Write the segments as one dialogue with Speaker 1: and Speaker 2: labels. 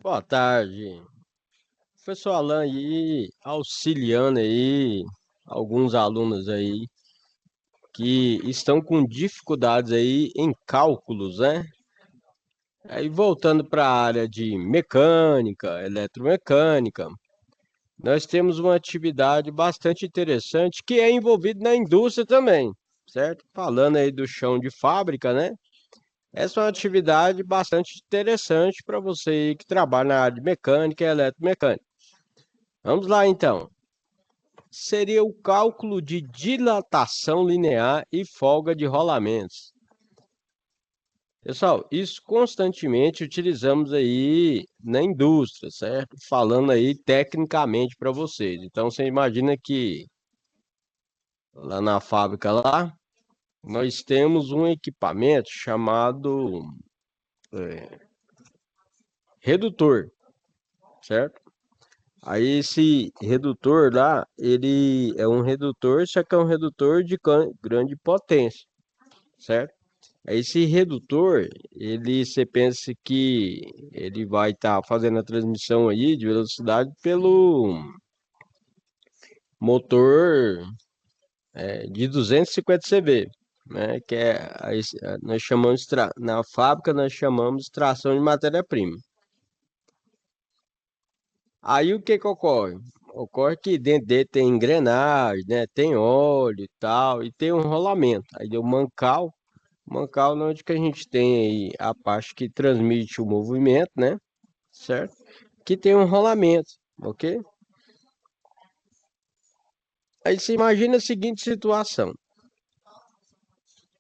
Speaker 1: Boa tarde. Professor Alan aí, auxiliando aí alguns alunos aí que estão com dificuldades aí em cálculos, né? Aí voltando para a área de mecânica, eletromecânica, nós temos uma atividade bastante interessante que é envolvida na indústria também, certo? Falando aí do chão de fábrica, né? Essa é uma atividade bastante interessante para você aí que trabalha na área de mecânica e eletromecânica. Vamos lá então. Seria o cálculo de dilatação linear e folga de rolamentos. Pessoal, isso constantemente utilizamos aí na indústria, certo? Falando aí tecnicamente para vocês. Então, você imagina que lá na fábrica lá, nós temos um equipamento chamado redutor, certo? Aí esse redutor lá, ele é um redutor, só que é um redutor de grande potência, certo? Esse redutor, você pensa que ele vai estar fazendo a transmissão aí de velocidade pelo motor de 250 CV, né? Que é, nós chamamos, na fábrica nós chamamos de tração de matéria-prima. Aí o que que ocorre? Ocorre que dentro dele tem engrenagem, né? Tem óleo e tal, e tem um rolamento. Aí deu mancal, onde que a gente tem aí a parte que transmite o movimento, né? Certo? Que tem um rolamento, ok? Aí você imagina a seguinte situação.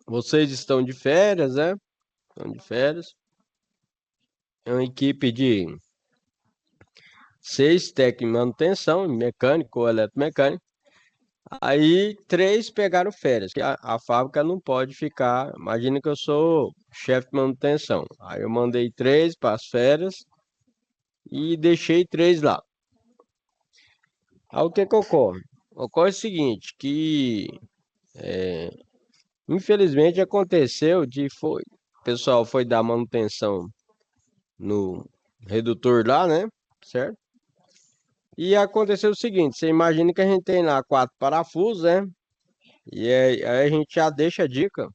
Speaker 1: Vocês estão de férias, né? Estão de férias. É uma equipe de 6 técnicos de manutenção, mecânico ou eletromecânico. Aí 3 pegaram férias, que a fábrica não pode ficar. Imagina que eu sou chefe de manutenção. Aí eu mandei 3 para as férias e deixei 3 lá. Aí o que que ocorre? Ocorre o seguinte, que infelizmente aconteceu o pessoal foi dar manutenção no redutor lá, né? Certo? E aconteceu o seguinte, você imagina que a gente tem lá 4 parafusos, né? E aí a gente já deixa a dica.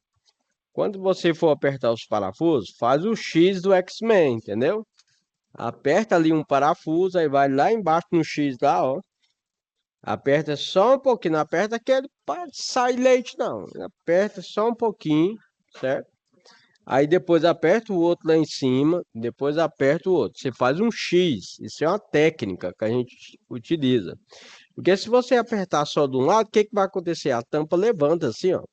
Speaker 1: Quando você for apertar os parafusos, faz o X do X-Men, entendeu? Aperta ali um parafuso, aí vai lá embaixo no X lá, ó. Aperta só um pouquinho, não aperta aquele para sair leite, não. Aperta só um pouquinho, certo? Aí depois aperta o outro lá em cima, depois aperta o outro. Você faz um X. Isso é uma técnica que a gente utiliza. Porque se você apertar só de um lado, o que que vai acontecer? A tampa levanta assim, ó.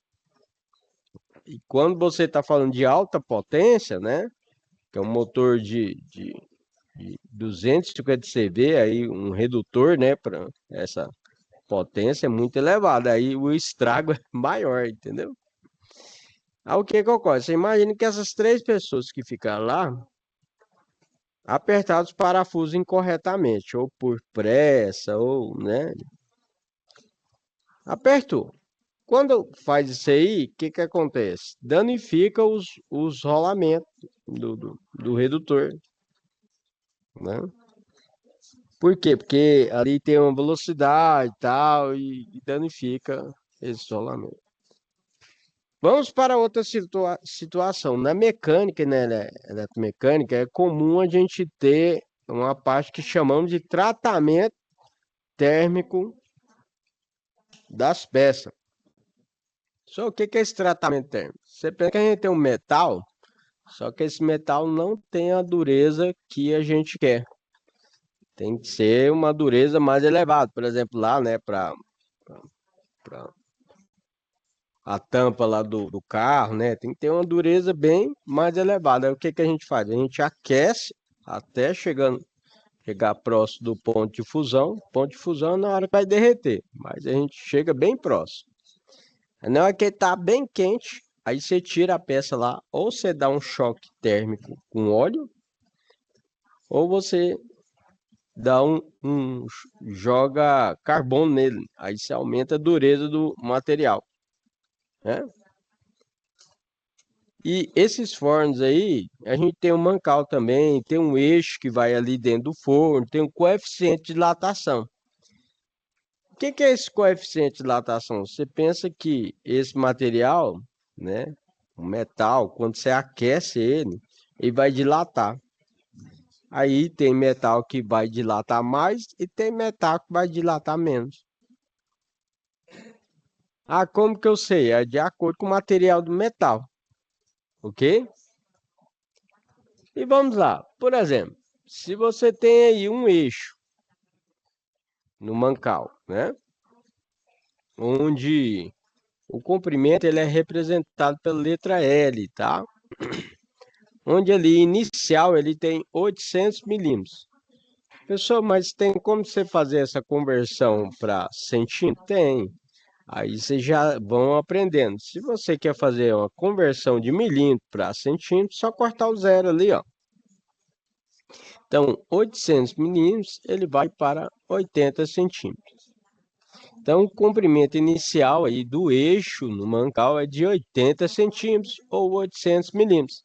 Speaker 1: E quando você está falando de alta potência, né? Que é um motor de 250 CV, aí um redutor, né? Para essa potência é muito elevada. Aí o estrago é maior, entendeu? Aí o que que ocorre? Você imagina que essas 3 pessoas que ficaram lá apertaram os parafusos incorretamente, ou por pressa, ou, né? Apertou. Quando faz isso aí, o que que acontece? Danifica os rolamentos do redutor, né? Por quê? Porque ali tem uma velocidade e tal, e danifica esse rolamento. Vamos para outra situação. Na mecânica, né, eletromecânica, é comum a gente ter uma parte que chamamos de tratamento térmico das peças. Só o que que é esse tratamento térmico? Você pensa que a gente tem um metal, só que esse metal não tem a dureza que a gente quer. Tem que ser uma dureza mais elevada. Por exemplo, lá, né, para a tampa lá do carro, né, tem que ter uma dureza bem mais elevada. Aí o que que a gente faz? A gente aquece até chegar próximo do ponto de fusão. Ponto de fusão é na hora que vai derreter, mas a gente chega bem próximo. Na hora que está bem quente, aí você tira a peça lá, ou você dá um choque térmico com óleo, ou você joga carbono nele. Aí você aumenta a dureza do material, né? E esses fornos aí, a gente tem um mancal também, tem um eixo que vai ali dentro do forno, tem um coeficiente de dilatação. O que é esse coeficiente de dilatação? Você pensa que esse material, né, o metal, quando você aquece ele vai dilatar. Aí tem metal que vai dilatar mais e tem metal que vai dilatar menos. Ah, como que eu sei? É de acordo com o material do metal, ok? E vamos lá. Por exemplo, se você tem aí um eixo no mancal, né? Onde o comprimento ele é representado pela letra L, tá? Onde ali inicial ele tem 800 milímetros. Pessoal, mas tem como você fazer essa conversão para centímetro? Tem. Aí vocês já vão aprendendo. Se você quer fazer uma conversão de milímetro para centímetro, só cortar o zero ali, ó. Então, 800 milímetros, ele vai para 80 centímetros. Então, o comprimento inicial aí do eixo no mancal é de 80 centímetros ou 800 milímetros.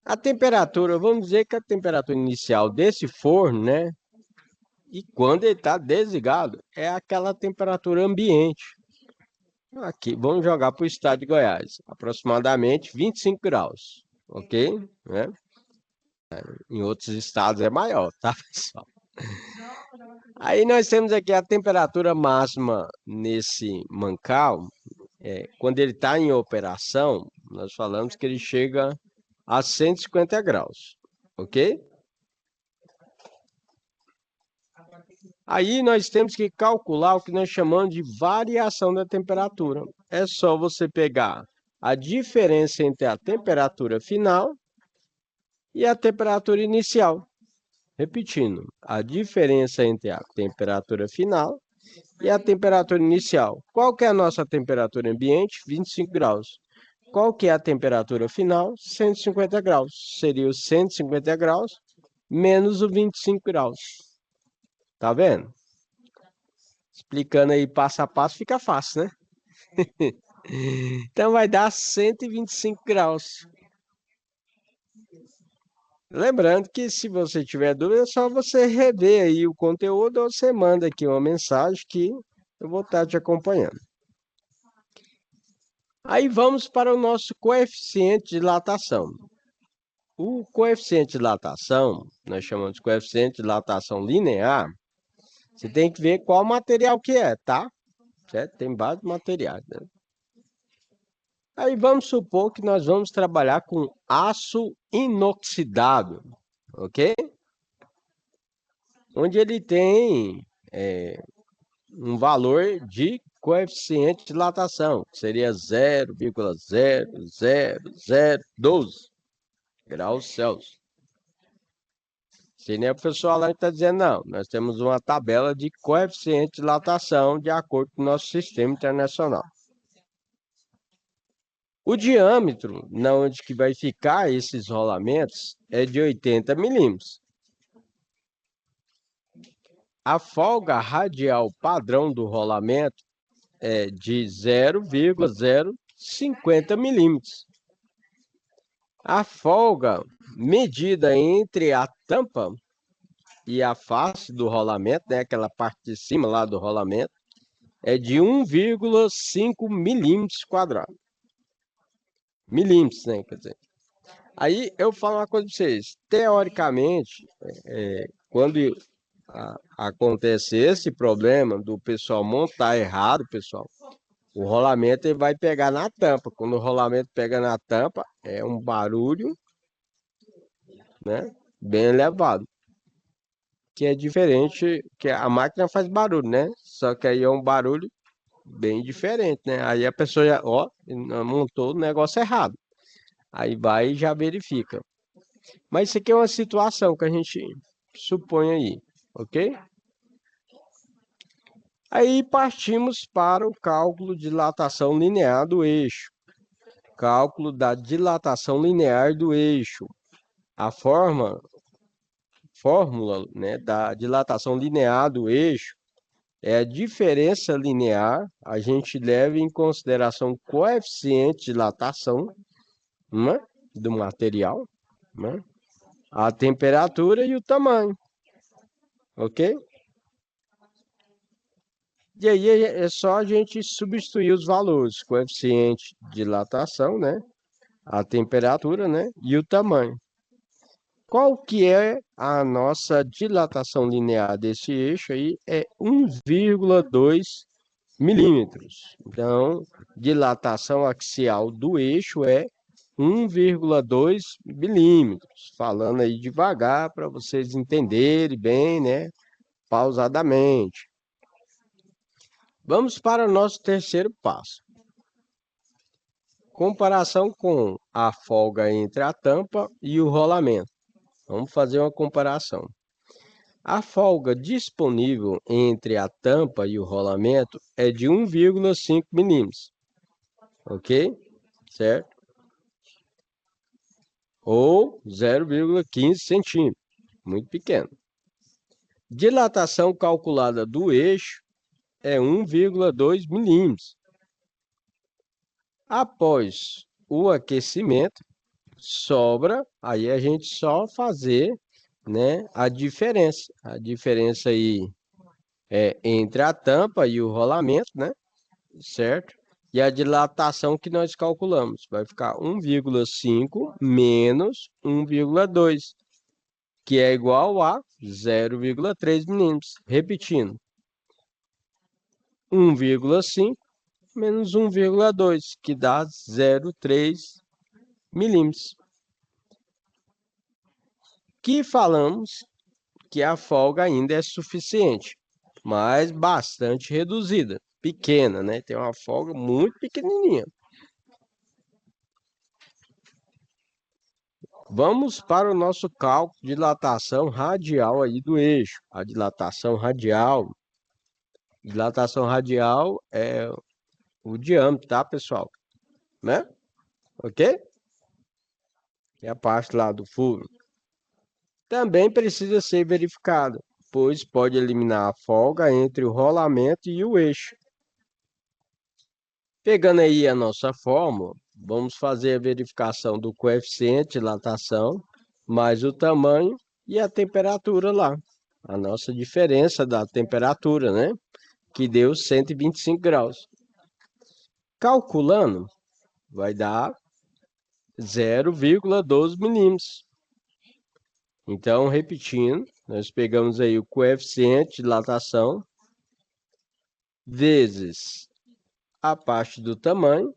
Speaker 1: A temperatura, vamos dizer que a temperatura inicial desse forno, né? E quando ele está desligado, é aquela temperatura ambiente. Aqui, vamos jogar para o estado de Goiás, aproximadamente 25 graus, ok? Né? Em outros estados é maior, tá, pessoal? Aí nós temos aqui a temperatura máxima nesse mancal, quando ele está em operação, nós falamos que ele chega a 150 graus, ok? Aí nós temos que calcular o que nós chamamos de variação da temperatura. É só você pegar a diferença entre a temperatura final e a temperatura inicial. Repetindo, a diferença entre a temperatura final e a temperatura inicial. Qual que é a nossa temperatura ambiente? 25 graus. Qual que é a temperatura final? 150 graus. Seria os 150 graus menos os 25 graus. Tá vendo? Explicando aí passo a passo fica fácil, né? Então vai dar 125 graus. Lembrando que se você tiver dúvida, é só você rever aí o conteúdo ou você manda aqui uma mensagem que eu vou estar te acompanhando. Aí vamos para o nosso coeficiente de dilatação. O coeficiente de dilatação, nós chamamos de coeficiente de dilatação linear, você tem que ver qual material que é, tá? Certo? Tem vários materiais, né? Aí vamos supor que nós vamos trabalhar com aço inoxidável, ok? Onde ele tem um valor de coeficiente de dilatação, que seria 0,00012 graus Celsius. Se nem o pessoal lá está dizendo, não, nós temos uma tabela de coeficiente de dilatação de acordo com o nosso sistema internacional. O diâmetro, na onde que vai ficar esses rolamentos, é de 80 milímetros. A folga radial padrão do rolamento é de 0,050 milímetros. A folga medida entre a tampa e a face do rolamento, né, aquela parte de cima lá do rolamento, é de 1,5 milímetros quadrados. Milímetros, né, quer dizer. Aí eu falo uma coisa para vocês. Teoricamente, quando acontece esse problema do pessoal montar errado, pessoal, o rolamento ele vai pegar na tampa. Quando o rolamento pega na tampa, é um barulho, né, bem elevado. Que é diferente, que a máquina faz barulho, né? Só que aí é um barulho bem diferente, né? Aí a pessoa já, ó, montou o negócio errado. Aí vai e já verifica. Mas isso aqui é uma situação que a gente supõe aí, ok? Aí partimos para o cálculo de dilatação linear do eixo. Cálculo da dilatação linear do eixo. A fórmula, né, da dilatação linear do eixo é a diferença linear. A gente leva em consideração o coeficiente de dilatação né, do material, né, a temperatura e o tamanho, ok? E aí é só a gente substituir os valores, coeficiente de dilatação, né, a temperatura, né, e o tamanho. Qual que é a nossa dilatação linear desse eixo aí? É 1,2 milímetros. Então, dilatação axial do eixo é 1,2 milímetros. Falando aí devagar para vocês entenderem bem, né? Pausadamente. Vamos para o nosso terceiro passo. Comparação com a folga entre a tampa e o rolamento. Vamos fazer uma comparação. A folga disponível entre a tampa e o rolamento é de 1,5 milímetros, ok? Certo? Ou 0,15 centímetros, muito pequeno. Dilatação calculada do eixo é 1,2 milímetros. Após o aquecimento, sobra, aí a gente só fazer, né, a diferença. A diferença aí é entre a tampa e o rolamento, né? Certo? E a dilatação que nós calculamos vai ficar 1,5 menos 1,2, que é igual a 0,3 milímetros. Repetindo, 1,5 menos 1,2, que dá 0,3 milímetros. Que falamos que a folga ainda é suficiente, mas bastante reduzida, pequena, né? Tem uma folga muito pequenininha. Vamos para o nosso cálculo de dilatação radial aí do eixo. A dilatação radial é o diâmetro, tá, pessoal? Né? Ok? É a parte lá do furo. Também precisa ser verificado, pois pode eliminar a folga entre o rolamento e o eixo. Pegando aí a nossa fórmula, vamos fazer a verificação do coeficiente de dilatação, mais o tamanho e a temperatura lá. A nossa diferença da temperatura, né? Que deu 125 graus. Calculando, vai dar 0,12 milímetros. Então, repetindo, nós pegamos aí o coeficiente de dilatação vezes a parte do tamanho,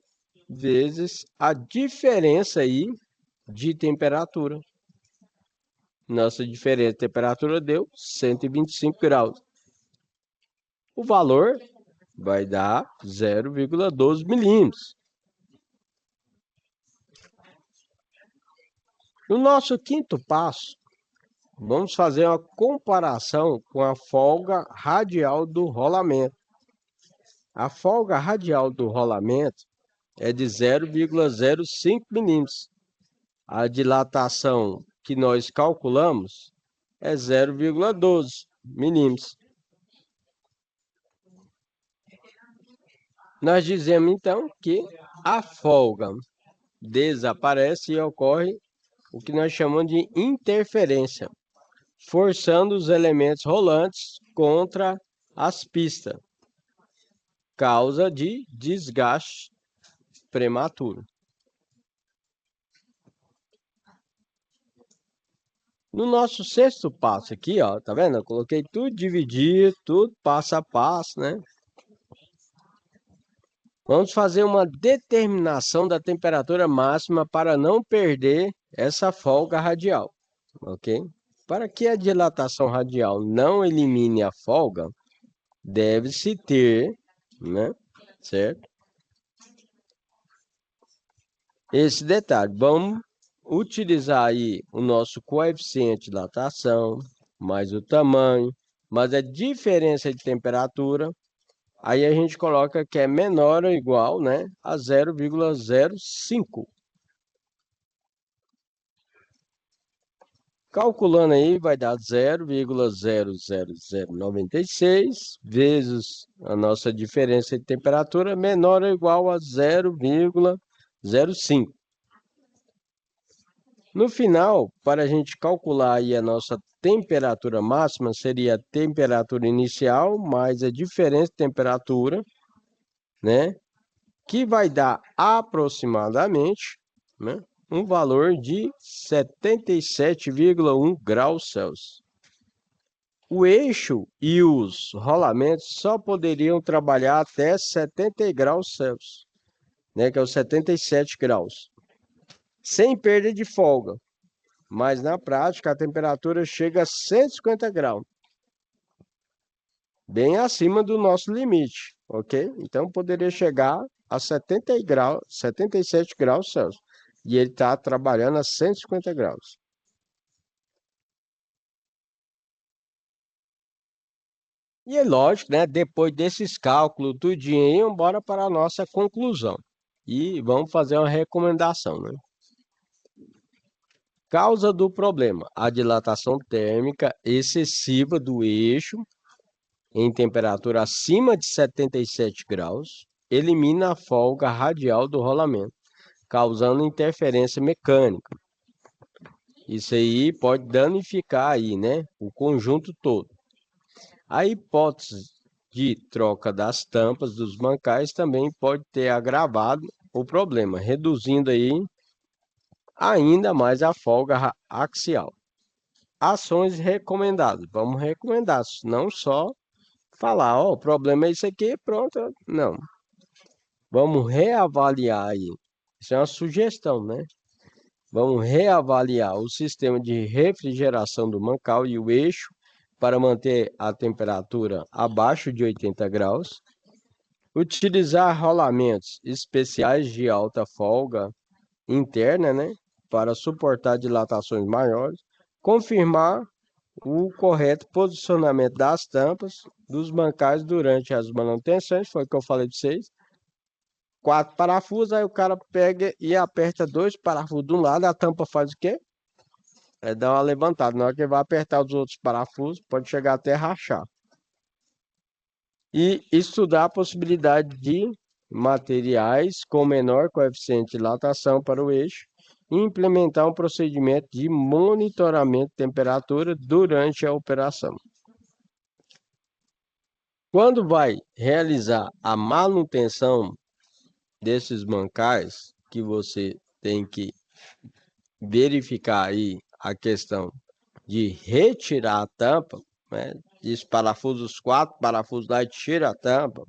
Speaker 1: vezes a diferença aí de temperatura. Nossa diferença de temperatura deu 125 graus. O valor vai dar 0,12 milímetros. No nosso quinto passo, vamos fazer uma comparação com a folga radial do rolamento. A folga radial do rolamento é de 0,05 milímetros. A dilatação que nós calculamos é 0,12 milímetros. Nós dizemos, então, que a folga desaparece e ocorre o que nós chamamos de interferência, forçando os elementos rolantes contra as pistas, causa de desgaste prematuro. No nosso sexto passo aqui, ó, tá vendo? Eu coloquei tudo dividido, tudo passo a passo, né? Vamos fazer uma determinação da temperatura máxima para não perder essa folga radial, ok? Para que a dilatação radial não elimine a folga, deve-se ter, né, certo? Esse detalhe, vamos utilizar aí o nosso coeficiente de dilatação, mais o tamanho, mas a diferença de temperatura, aí a gente coloca que é menor ou igual, né, a 0,05. Calculando aí, vai dar 0,00096 vezes a nossa diferença de temperatura menor ou igual a 0,05. No final, para a gente calcular aí a nossa temperatura máxima, seria a temperatura inicial mais a diferença de temperatura, né? Que vai dar aproximadamente, né, um valor de 77,1 graus Celsius. O eixo e os rolamentos só poderiam trabalhar até 70 graus Celsius, né, que é os 77 graus, sem perda de folga. Mas na prática a temperatura chega a 150 graus, bem acima do nosso limite, ok? Então poderia chegar a 70 graus, 77 graus Celsius. E ele está trabalhando a 150 graus. E é lógico, né? Depois desses cálculos, tudinho, bora para a nossa conclusão. E vamos fazer uma recomendação, né? Causa do problema: a dilatação térmica excessiva do eixo em temperatura acima de 77 graus elimina a folga radial do rolamento, causando interferência mecânica. Isso aí pode danificar aí, né, o conjunto todo. A hipótese de troca das tampas dos bancais também pode ter agravado o problema, reduzindo aí ainda mais a folga axial. Ações recomendadas. Vamos recomendar, não só falar, ó, o problema é isso aqui, pronto. Não. Vamos reavaliar aí. Isso é uma sugestão, né? Vamos reavaliar o sistema de refrigeração do mancal e o eixo para manter a temperatura abaixo de 80 graus. Utilizar rolamentos especiais de alta folga interna, né, para suportar dilatações maiores. Confirmar o correto posicionamento das tampas dos bancais durante as manutenções, foi o que eu falei para vocês. 4 parafusos, aí o cara pega e aperta 2 parafusos de um lado, a tampa faz o quê? É dar uma levantada. Na hora que ele vai apertar os outros parafusos, pode chegar até rachar. E estudar a possibilidade de materiais com menor coeficiente de dilatação para o eixo e implementar um procedimento de monitoramento de temperatura durante a operação. Quando vai realizar a manutenção desses bancais, que você tem que verificar aí a questão de retirar a tampa, né? Diz parafusos, 4 parafusos lá e tira a tampa.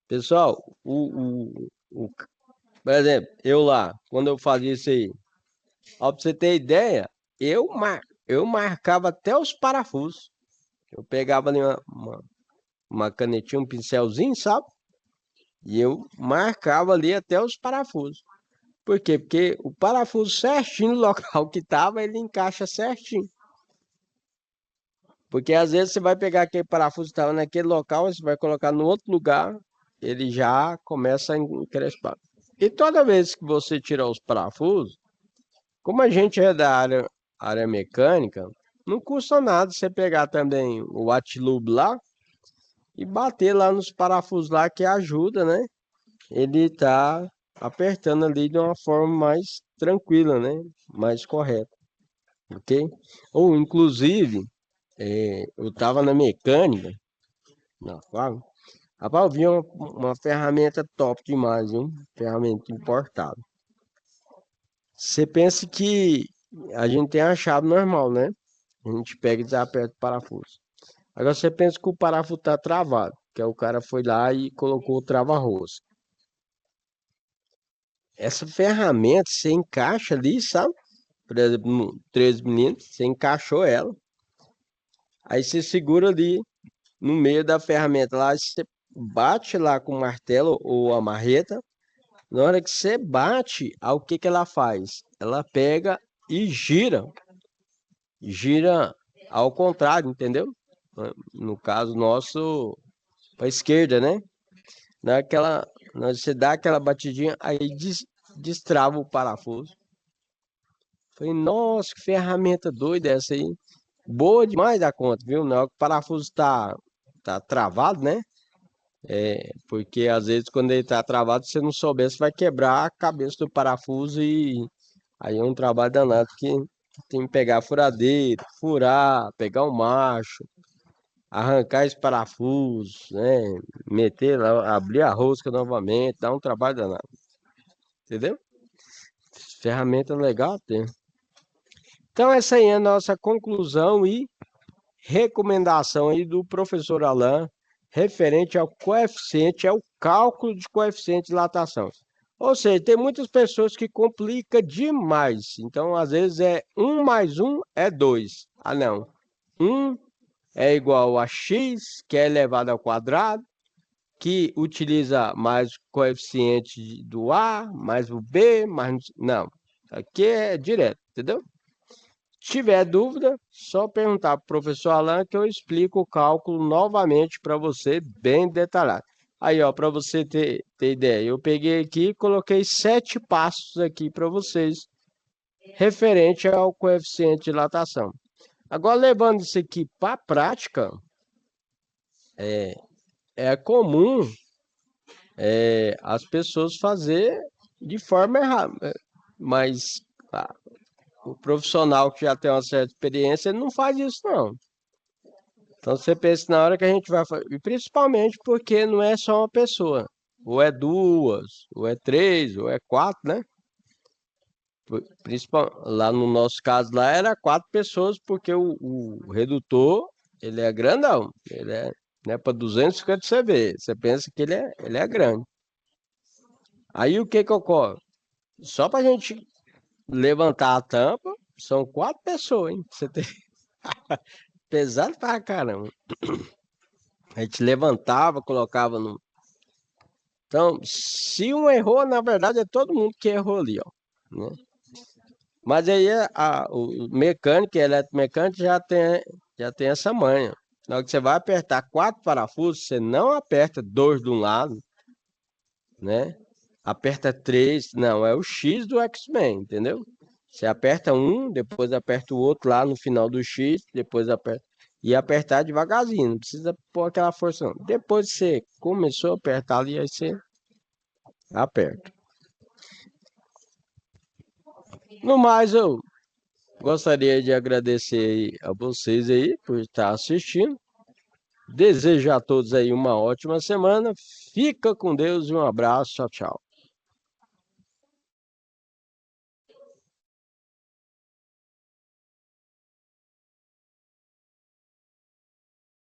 Speaker 1: Pessoal, por exemplo, eu lá, quando eu fazia isso aí, ó, pra você ter ideia, eu marcava até os parafusos. Eu pegava ali uma canetinha, um pincelzinho, sabe? E eu marcava ali até os parafusos. Por quê? Porque o parafuso certinho no local que tava, ele encaixa certinho. Porque às vezes você vai pegar aquele parafuso que estava naquele local, você vai colocar no outro lugar, ele já começa a encrespar. E toda vez que você tirar os parafusos, como a gente é da área mecânica, não custa nada você pegar também o Atilube lá e bater lá nos parafusos lá que ajuda, né? Ele tá apertando ali de uma forma mais tranquila, né? Mais correta, ok? Ou inclusive, eu tava na mecânica, na fábrica, rapaz, eu vi uma ferramenta top demais, hein? Ferramenta importada. Você pensa que a gente tem a chave normal, né? A gente pega e desaperta o parafuso. Agora você pensa que o parafuso tá travado, que é o cara foi lá e colocou o trava-rosca. Essa ferramenta você encaixa ali, sabe? Por exemplo, no 13 mm, você encaixou ela. Aí você segura ali no meio da ferramenta lá, você bate lá com o martelo ou a marreta. Na hora que você bate, o que que ela faz? Ela pega e gira. Gira ao contrário, entendeu? No caso nosso, para a esquerda, né? Naquela, você dá aquela batidinha, aí destrava o parafuso. Falei, nossa, que ferramenta doida essa aí. Boa demais da conta, viu? Na hora que o parafuso tá travado, né? Porque às vezes quando ele tá travado, se você não souber, você vai quebrar a cabeça do parafuso e Aí é um trabalho danado que tem que pegar a furadeira, furar, pegar o macho, arrancar esse parafuso, né? Meter lá, abrir a rosca novamente, dá um trabalho danado, entendeu? Ferramenta legal tem. Então essa aí é a nossa conclusão e recomendação aí do professor Alain referente ao coeficiente, ao cálculo de coeficiente de dilatação. Ou seja, tem muitas pessoas que complica demais. Então, às vezes é um mais um é 2. Ah, não. Um é igual a x, que é elevado ao quadrado, que utiliza mais o coeficiente do A, mais o B, mais... Não, aqui é direto, entendeu? Se tiver dúvida, só perguntar para o professor Alan que eu explico o cálculo novamente para você, bem detalhado. Aí, ó, para você ter ideia, eu peguei aqui e coloquei 7 passos aqui para vocês, referente ao coeficiente de dilatação. Agora, levando isso aqui para a prática, é comum as pessoas fazer de forma errada, mas o profissional que já tem uma certa experiência, ele não faz isso, não. Então você pensa na hora que a gente vai fazer, e principalmente porque não é só uma pessoa, ou é duas, ou é três, ou é quatro, né? Principal, lá no nosso caso lá era 4 pessoas, porque o redutor, ele é grandão, ele é, né, para 250 CV, você pensa que ele é grande. Aí o que que ocorre? Só para a gente levantar a tampa, são 4 pessoas, hein? Você tem pesado pra caramba. A gente levantava, colocava no. Então, se um errou, na verdade é todo mundo que errou ali, ó, né? Mas aí o mecânico, eletromecânico já tem essa manha. Na hora que você vai apertar 4 parafusos, você não aperta dois de um lado, né? Aperta três, não, é o X do X-Men, entendeu? Você aperta um, depois aperta o outro lá no final do X, depois aperta. E apertar devagarzinho, não precisa pôr aquela força, não. Depois que você começou a apertar ali, aí você aperta. No mais, eu gostaria de agradecer aí a vocês aí por estar assistindo. Desejo a todos aí uma ótima semana. Fica com Deus e um abraço. Tchau, tchau.